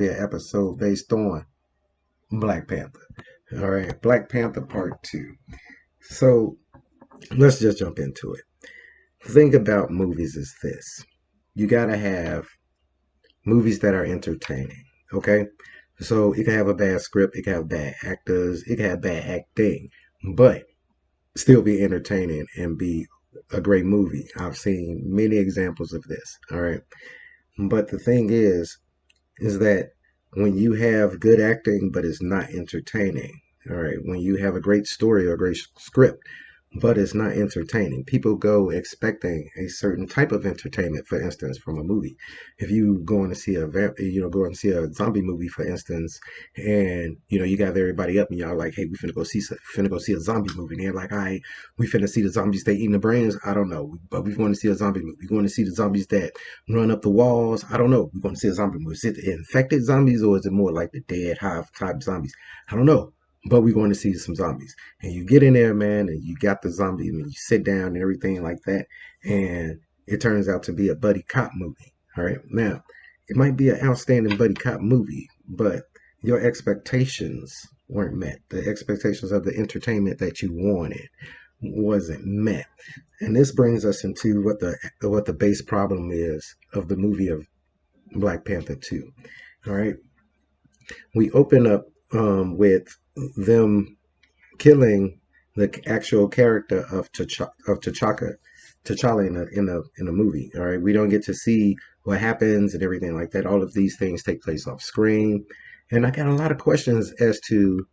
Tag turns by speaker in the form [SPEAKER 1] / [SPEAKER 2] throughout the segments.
[SPEAKER 1] be an episode based on Black Panther. All right, Black Panther Part 2. So let's just jump into it. The thing about movies is this: you gotta have movies that are entertaining. Okay, so it can have a bad script, it can have bad actors, it can have bad acting, but still be entertaining and be a great movie. I've seen many examples of this. All right, but the thing is that when you have good acting but it's not entertaining, all right, when you have a great story or a great script but it's not entertaining, people go expecting a certain type of entertainment, for instance, from a movie. If you going to see go and see a zombie movie, for instance, and you got everybody up and y'all like, hey, we finna go see a zombie movie, and they're like, all right, we finna see the zombies that eating the brains. I don't know, but we want to see a zombie movie. We going to see the zombies that run up the walls. I don't know. We're going to see a zombie movie. Is it the infected zombies or is it more like the dead hive type zombies? I don't know. But we're going to see some zombies. And you get in there, man, and you got the zombie, and you sit down and everything like that. And it turns out to be a buddy cop movie. All right. Now, it might be an outstanding buddy cop movie, but your expectations weren't met. The expectations of the entertainment that you wanted wasn't met. And this brings us into what the base problem is of the movie of Black Panther 2. All right. We open up with them killing the actual character of T'Challa in the movie. All right. We don't get to see what happens and everything like that. All of these things take place off screen. And I got a lot of questions as to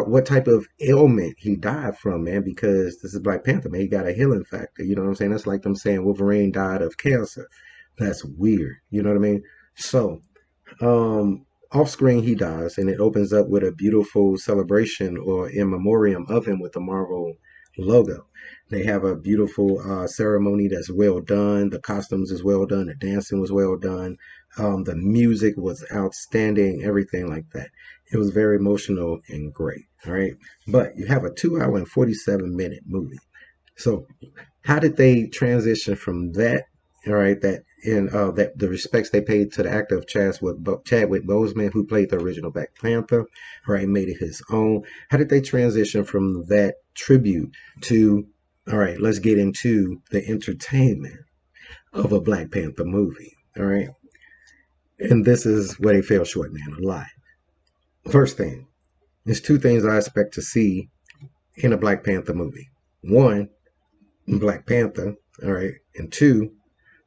[SPEAKER 1] what type of ailment he died from, man, because this is Black Panther, man. He got a healing factor. You know what I'm saying? That's like them saying Wolverine died of cancer. That's weird. You know what I mean? So, off screen he dies, and it opens up with a beautiful celebration or in memoriam of him with the Marvel logo. They have a beautiful ceremony that's well done. The costumes is well done. The dancing was well done. The music was outstanding. Everything like that. It was very emotional and great. All right, but you have a 2 hour and 47 minute movie. So how did they transition from that? All right, that the respects they paid to the actor of Chadwick Boseman, who played the original Black Panther, right, made it his own. How did they transition from that tribute to, all right, let's get into the entertainment of a Black Panther movie? All right, and this is where they fell short, man, a lot. First thing, there's two things I expect to see in a Black Panther movie. One, Black Panther, all right, and two,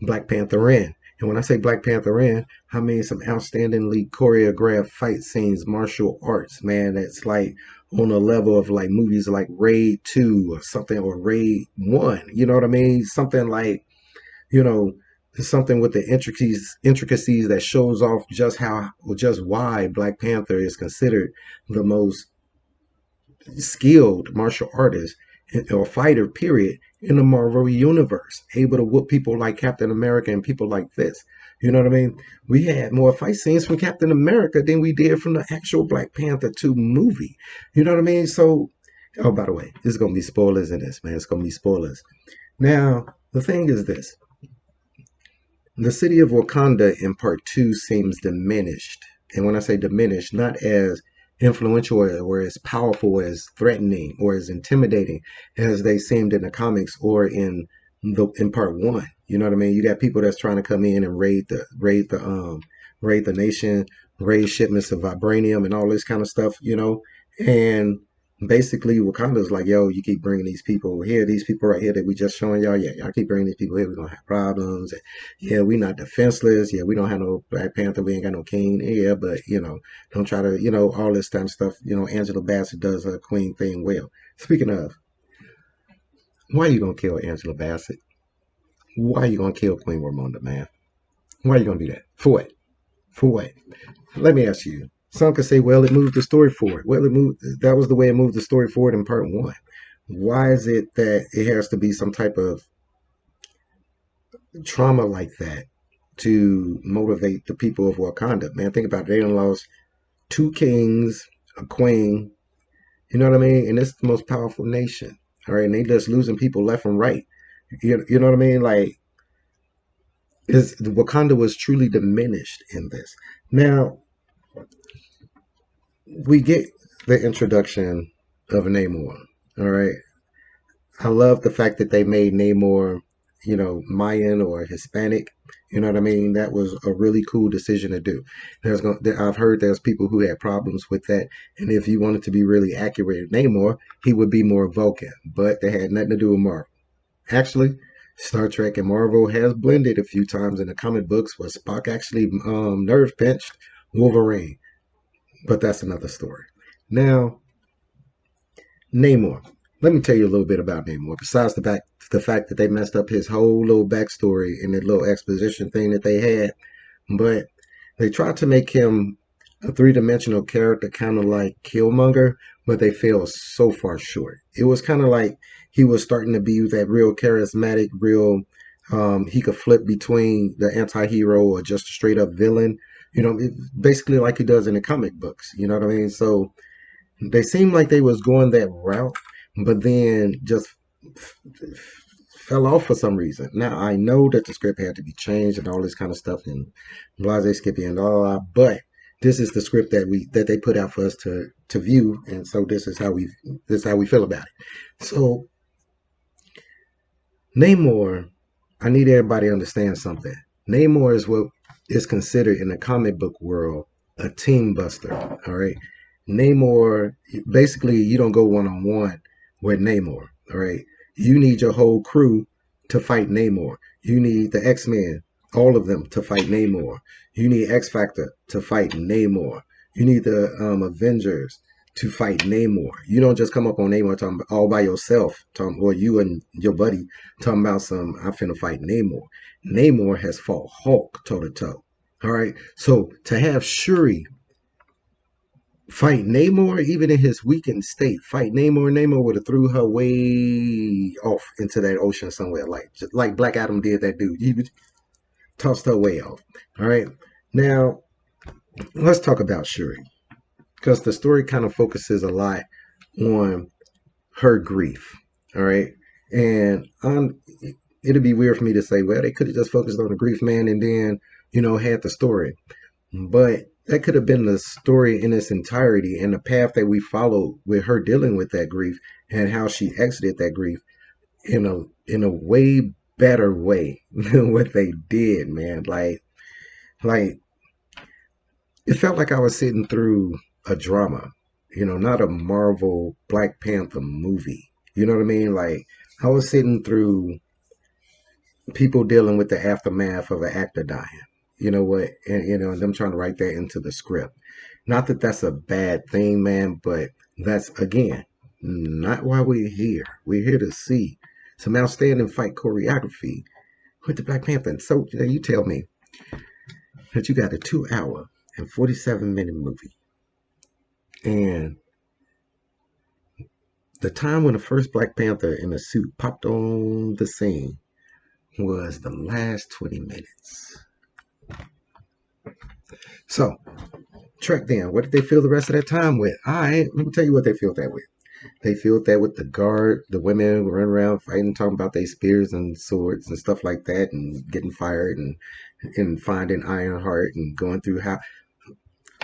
[SPEAKER 1] Black Panther Run. And when I say Black Panther Run, I mean some outstandingly choreographed fight scenes, martial arts, man. That's like on a level of like movies like Raid 2 or something, or Raid 1. You know what I mean? Something like, you know, something with the intricacies that shows off just why Black Panther is considered the most skilled martial artist or fighter, period, in the Marvel universe, able to whoop people like Captain America and people like this. You know what I mean? We had more fight scenes from Captain America than we did from the actual Black Panther 2 movie. You know what I mean? So, oh, by the way, there's going to be spoilers in this, man. It's going to be spoilers. Now, the thing is this: the city of Wakanda in part 2 seems diminished. And when I say diminished, not as influential or as powerful, as threatening or as intimidating as they seemed in the comics or in part 1. You know what I mean? You got people that's trying to come in and raid the nation, raid shipments of vibranium and all this kind of stuff, and basically Wakanda's like, yo, you keep bringing these people over here, these people right here that we just showing y'all, yeah, y'all keep bringing these people here, we're gonna have problems. And yeah, we not defenseless. Yeah, we don't have no Black Panther, we ain't got no king. Yeah, but don't try to, all this kind of stuff. Angela Bassett does her queen thing well. Speaking of, why you gonna kill Angela Bassett? Why you gonna kill Queen Ramonda, man? Why you gonna do that? For what? For what? Let me ask you. Some could say, well, it moved the story forward. Well, that was the way it moved the story forward in part 1. Why is it that it has to be some type of trauma like that to motivate the people of Wakanda? Man, think about it. They done lost 2 kings, a queen, you know what I mean? And it's the most powerful nation. All right. And they just losing people left and right. You know what I mean? Like, is Wakanda was truly diminished in this. Now we get the introduction of Namor. All right, I love the fact that they made Namor, Mayan or Hispanic. You know what I mean? That was a really cool decision to do. I've heard there's people who had problems with that, and if you wanted to be really accurate, Namor, he would be more Vulcan, but they had nothing to do with Marvel. Actually, Star Trek and Marvel has blended a few times in the comic books where Spock actually nerve pinched Wolverine, but that's another story. Now, Namor. Let me tell you a little bit about Namor. Besides the fact that they messed up his whole little backstory in that little exposition thing that they had, but they tried to make him a three-dimensional character, kind of like Killmonger, but they fell so far short. It was kind of like he was starting to be that real charismatic, real. He could flip between the anti-hero or just a straight-up villain. Basically like he does in the comic books. You know what I mean? So they seemed like they was going that route, but then just fell off for some reason. Now I know that the script had to be changed and all this kind of stuff and blase skippy and all, but this is the script that they put out for us to view, and so this is how we feel about it. So Namor, I need everybody to understand something. Namor is what is considered in the comic book world a team buster. All right. Namor, basically, you don't go one on one with Namor. All right. You need your whole crew to fight Namor. You need the X-Men, all of them, to fight Namor. You need X Factor to fight Namor. You need the Avengers to fight Namor. You don't just come up on Namor talking all by yourself, or you and your buddy talking about I'm finna fight Namor. Namor has fought Hulk toe to toe. All right. So to have Shuri fight Namor, even in his weakened state, fight Namor would have threw her way off into that ocean somewhere, like Black Adam did that dude. He tossed her way off. All right. Now, let's talk about Shuri, because the story kind of focuses a lot on her grief. All right. And it'd be weird for me to say, well, they could have just focused on the grief, man, and then, had the story. But that could have been the story in its entirety and the path that we followed with her dealing with that grief and how she exited that grief in a way better way than what they did, man. Like it felt like I was sitting through a drama, not a Marvel Black Panther movie. You know what I mean? Like I was sitting through people dealing with the aftermath of an actor dying. You know what? And them trying to write that into the script. Not that that's a bad thing, man, but that's again not why we're here. We're here to see some outstanding fight choreography with the Black Panther. So you tell me that you got a 2 hour and 47-minute movie, and the time when the first Black Panther in a suit popped on the scene was the last 20 minutes. So Trek then, what did they fill the rest of that time with? All right, let me tell you what they filled that with. They filled that with the women running around fighting, talking about their spears and swords and stuff like that, and getting fired and finding Ironheart and going through how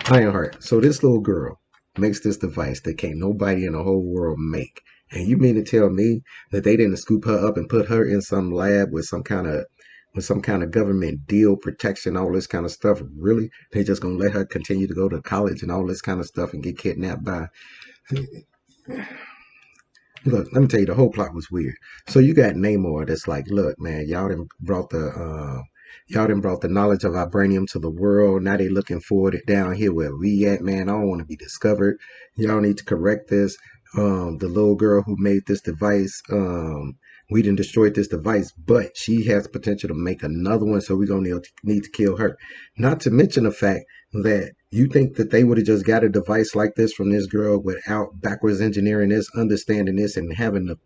[SPEAKER 1] Ironheart. So this little girl makes this device that can't nobody in the whole world make. And you mean to tell me that they didn't scoop her up and put her in some lab with some kind of government deal, protection, all this kind of stuff? Really? They just gonna let her continue to go to college and all this kind of stuff and get kidnapped by. Look, let me tell you, the whole plot was weird. So you got Namor that's like, look, man, y'all done brought the knowledge of vibranium to the world. Now they looking forward it down here where we at, man. I don't want to be discovered. Y'all need to correct this. The little girl who made this device, we didn't destroy this device, but she has potential to make another one, so we're gonna need to kill her. Not to mention the fact that you think that they would have just got a device like this from this girl without backwards engineering this, understanding this, and having the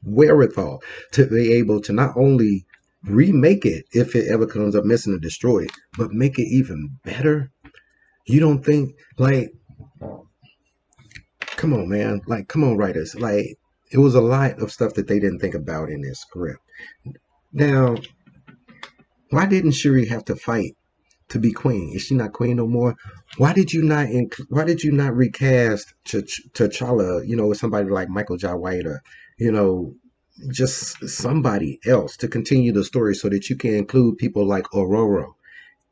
[SPEAKER 1] wherewithal to be able to not only remake it if it ever comes up missing or destroyed, but make it even better? You don't think, like, come on, man, like, come on, writers, like, it was a lot of stuff that they didn't think about in this script. Now, Why didn't Shuri have to fight to be queen? Is she not queen no more? Why did you not recast T'Challa? You know, with somebody like Michael Jai White, or you know, just somebody else to continue the story so that you can include people like Aurora.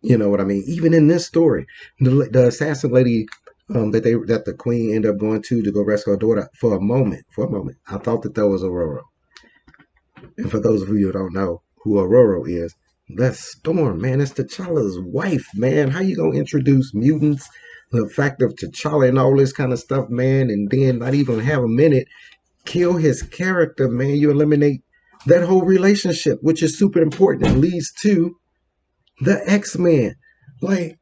[SPEAKER 1] You know what I mean? Even in this story, the assassin lady that the queen ended up going to go rescue her daughter, for a moment, I thought that was Aurora. And for those of you who don't know who Aurora is, that's Storm, man. That's T'Challa's wife, man. How you gonna introduce mutants, the fact of T'Challa and all this kind of stuff, man, and then not even have a minute kill his character, man? You eliminate that whole relationship, which is super important. It leads to the X-Men. Like,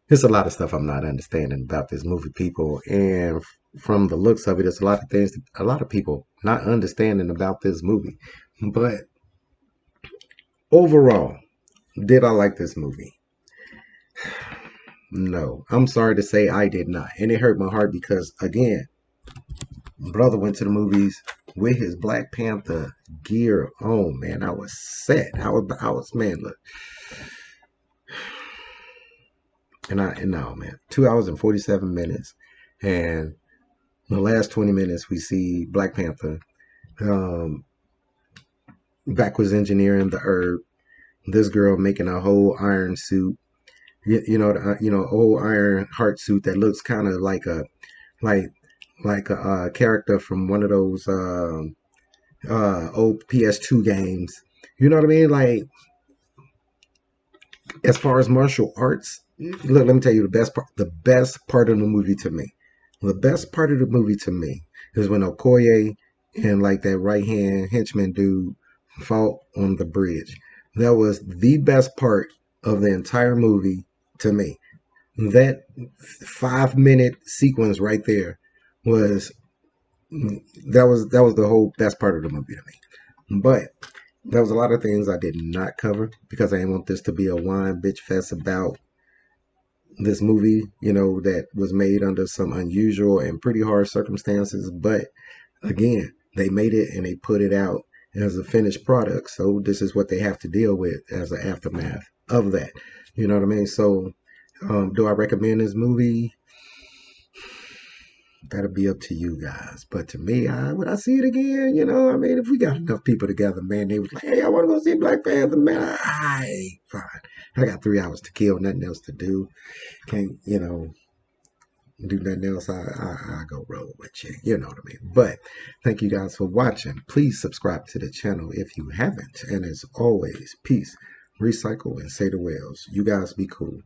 [SPEAKER 1] there's a lot of stuff I'm not understanding about this movie, people. And from the looks of it, there's a lot of things, a lot of people not understanding about this movie. But overall, did I like this movie? No. I'm sorry to say I did not. And it hurt my heart because, again, brother went to the movies with his Black Panther gear on, man. I was set. Man, look. And now, man, 2 hours and 47 minutes. And the last 20 minutes, we see Black Panther um, backwards engineering the herb. This girl making a whole iron suit, old iron heart suit that looks kind of like like a character from one of those old PS2 games. You know what I mean? Like, as far as martial arts, look, let me tell you the best part of the movie to me. The best part of the movie to me is when Okoye and like that right hand henchman dude fought on the bridge. That was the best part of the entire movie to me. That 5 minute sequence right there was that was the whole best part of the movie to me. But there was a lot of things I did not cover because I didn't want this to be a wine bitch fest about this movie, that was made under some unusual and pretty hard circumstances. But again, they made it and they put it out as a finished product. So this is what they have to deal with as an aftermath of that. You know what I mean? So, do I recommend this movie? That'll be up to you guys. But to me, would I see it again? I mean, if we got enough people together, man, they was like, hey, I want to go see Black Panther, man. Fine. I got 3 hours to kill, nothing else to do. Can't, do nothing else. I go roll with you. You know what I mean? But thank you guys for watching. Please subscribe to the channel if you haven't. And as always, peace, recycle, and say the whales. You guys be cool.